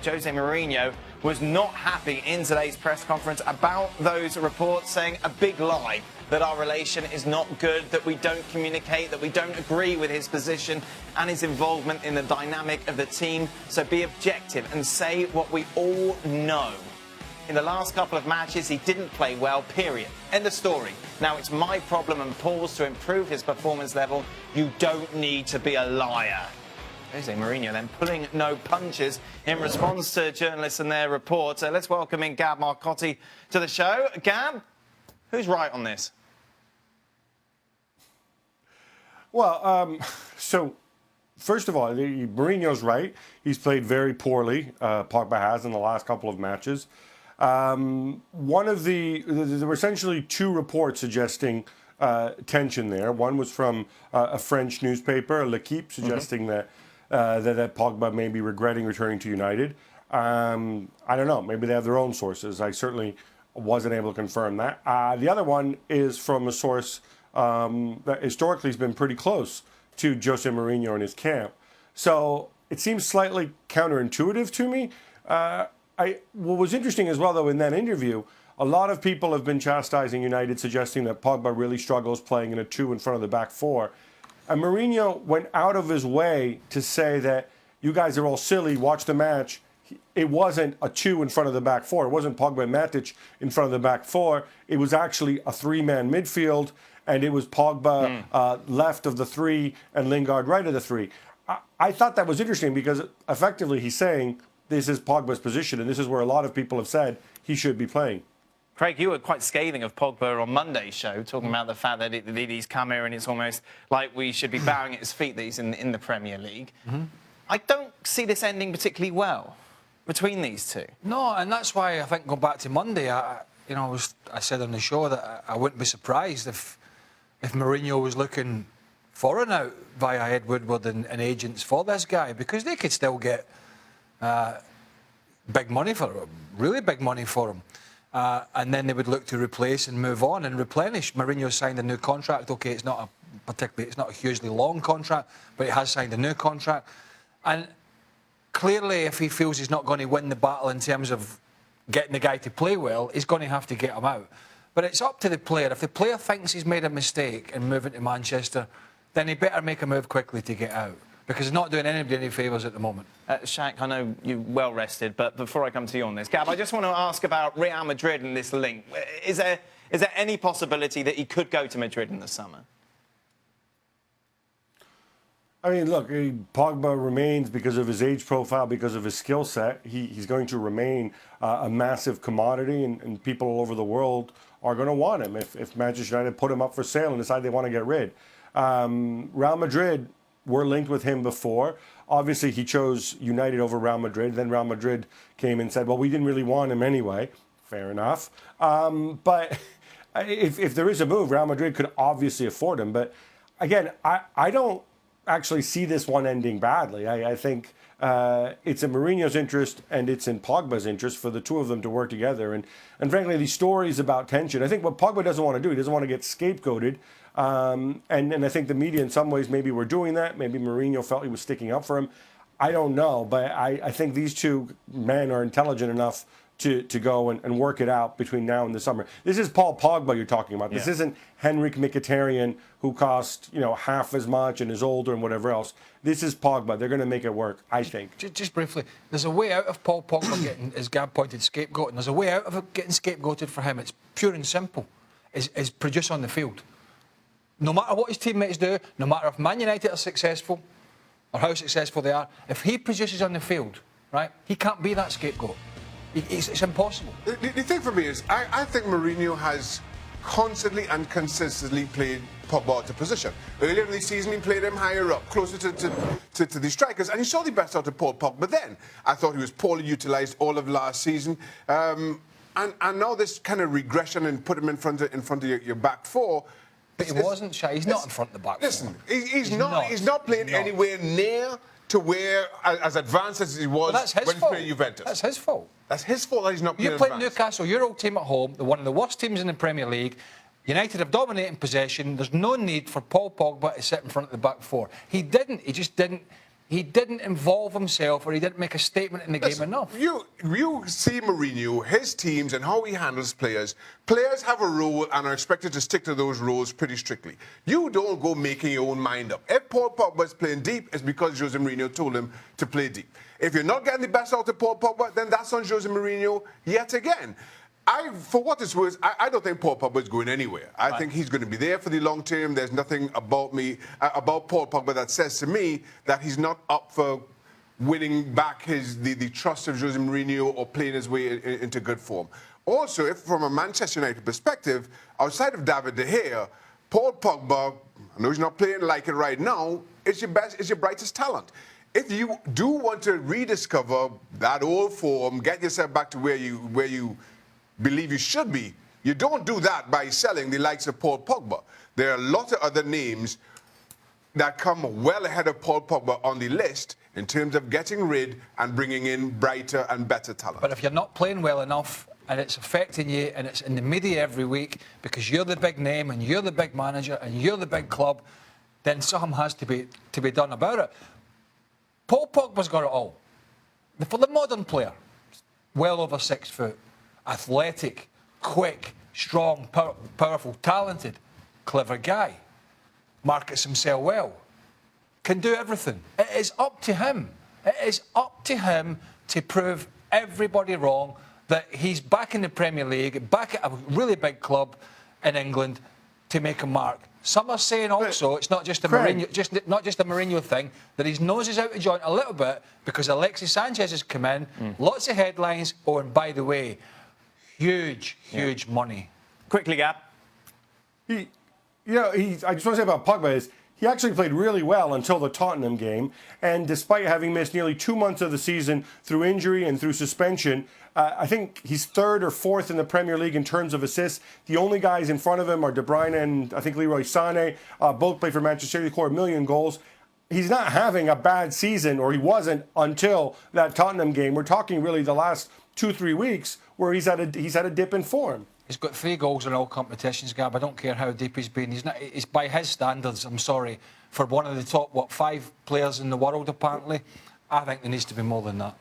Jose Mourinho was not happy in today's press conference about those reports, saying a big lie, that our relation is not good, that we don't communicate, that we don't agree with his position and his involvement in the dynamic of the team. So be objective and say what we all know. In the last couple of matches, he didn't play well, period. End of story. Now it's my problem and Paul's to improve his performance level. You don't need to be a liar. Jose Mourinho then pulling no punches in response to journalists and their reports. Let's welcome in Gab Marcotti to the show. Gab, who's right on this? Well, so first of all, Mourinho's right. He's played very poorly. Pogba has in the last couple of matches. There were essentially two reports suggesting tension there. One was from a French newspaper, L'Equipe, suggesting that Pogba may be regretting returning to United. I don't know. Maybe they have their own sources. I certainly wasn't able to confirm that. The other one is from a source that historically has been pretty close to Jose Mourinho and his camp. So it seems slightly counterintuitive to me. What was interesting as well, though, in that interview, a lot of people have been chastising United, suggesting that Pogba really struggles playing in a 2 in front of the back 4. And Mourinho went out of his way to say that you guys are all silly, watch the match. It wasn't a 2 in front of the back 4. It wasn't Pogba and Matic in front of the back 4. It was actually a 3-man midfield, and it was Pogba left of the 3 and Lingard right of the 3. I thought that was interesting because effectively he's saying this is Pogba's position, and this is where a lot of people have said he should be playing. Craig, you were quite scathing of Pogba on Monday's show, talking about the fact that he's come here and it's almost like we should be bowing at his feet that he's in the Premier League. Mm-hmm. I don't see this ending particularly well between these two. No, and that's why I think going back to Monday, I said on the show that I wouldn't be surprised if Mourinho was looking for an out via Ed Woodward and agents for this guy, because they could still get big money for him, really big money for him. And then they would look to replace and move on and replenish. Mourinho signed a new contract. Okay, it's not a hugely long contract, but he has signed a new contract. And clearly, if he feels he's not going to win the battle in terms of getting the guy to play well, he's going to have to get him out. But it's up to the player. If the player thinks he's made a mistake in moving to Manchester, then he better make a move quickly to get out, because he's not doing anybody any favours at the moment. Shaq, I know you're well rested, but before I come to you on this, Gab, I just want to ask about Real Madrid and this link. Is there any possibility that he could go to Madrid in the summer? I mean, look, Pogba remains, because of his age profile, because of his skill set, he's going to remain a massive commodity, and people all over the world are going to want him if Manchester United put him up for sale and decide they want to get rid. Real Madrid were linked with him before. Obviously, he chose United over Real Madrid. Then Real Madrid came and said, well, we didn't really want him anyway. Fair enough. But if there is a move, Real Madrid could obviously afford him. But again, I don't actually see this one ending badly. I think it's in Mourinho's interest and it's in Pogba's interest for the two of them to work together. And frankly, these stories about tension, I think what Pogba doesn't want to do, he doesn't want to get scapegoated. And I think the media in some ways maybe were doing that. Maybe Mourinho felt he was sticking up for him. I don't know. But I think these two men are intelligent enough to go and work it out between now and the summer. This is Paul Pogba you're talking about. This isn't Henrik Mkhitaryan, who cost half as much and is older and whatever else. This is Pogba. They're going to make it work, I think. Just briefly, there's a way out of Paul Pogba getting, as Gab pointed, scapegoating. There's a way out of getting scapegoated for him. It's pure and simple. Is produce on the field. No matter what his teammates do, no matter if Man United are successful or how successful they are, if he produces on the field, right, he can't be that scapegoat. It's impossible. The thing for me is, I think Mourinho has constantly and consistently played Pogba out of position. Earlier in the season, he played him higher up, closer to the strikers, and he saw the best out of Paul Pogba then. I thought he was poorly utilised all of last season. And now this kind of regression and put him in front of your back 4. But he wasn't shy. He's not in front of the back 4. Listen, he's not playing anywhere near to where as advanced as he was when he played Juventus. That's his fault. That's his fault that he's not playing. You play Newcastle, your old team at home, one of the worst teams in the Premier League. United have dominating possession. There's no need for Paul Pogba to sit in front of the back 4. He didn't. He just didn't he didn't involve himself or he didn't make a statement in the game enough. You see Mourinho, his teams, and how he handles players. Players have a role and are expected to stick to those roles pretty strictly. You don't go making your own mind up. If Paul Pogba is playing deep, it's because Jose Mourinho told him to play deep. If you're not getting the best out of Paul Pogba, then that's on Jose Mourinho yet again. For what it's worth, I don't think Paul Pogba is going anywhere. I think he's going to be there for the long term. There's nothing about Paul Pogba that says to me that he's not up for winning back the trust of Jose Mourinho or playing his way into good form. Also, if from a Manchester United perspective, outside of David De Gea, Paul Pogba, I know he's not playing like it right now, is your brightest talent. If you do want to rediscover that old form, get yourself back to where you believe you should be, you don't do that by selling the likes of Paul Pogba. There are a lot of other names that come well ahead of Paul Pogba on the list in terms of getting rid and bringing in brighter and better talent. But if you're not playing well enough and it's affecting you and it's in the media every week because you're the big name and you're the big manager and you're the big club, then something has to be done about it. Paul Pogba's got it all. For the modern player, well over 6 foot, athletic, quick, strong, powerful, talented, clever guy, markets himself well, can do everything. It is up to him. It is up to him to prove everybody wrong that he's back in the Premier League, back at a really big club in England to make a mark. Some are saying also it's not just a Mourinho, not just a Mourinho thing, that his nose is out of joint a little bit because Alexis Sanchez has come in, lots of headlines. Oh, and by the way, huge money. Quickly, Gab. I just want to say about Pogba is he actually played really well until the Tottenham game, and despite having missed nearly 2 months of the season through injury and through suspension, I think he's 3rd or 4th in the Premier League in terms of assists. The only guys in front of him are De Bruyne and I think Leroy Sané. Both play for Manchester City, scored 1 million goals. He's not having a bad season, or he wasn't until that Tottenham game. We're talking really the last 2-3 weeks where he's had a dip in form. He's got 3 goals in all competitions, Gab. I don't care how deep he's been. He's by his standards, I'm sorry, for one of the top, 5 players in the world, apparently. I think there needs to be more than that.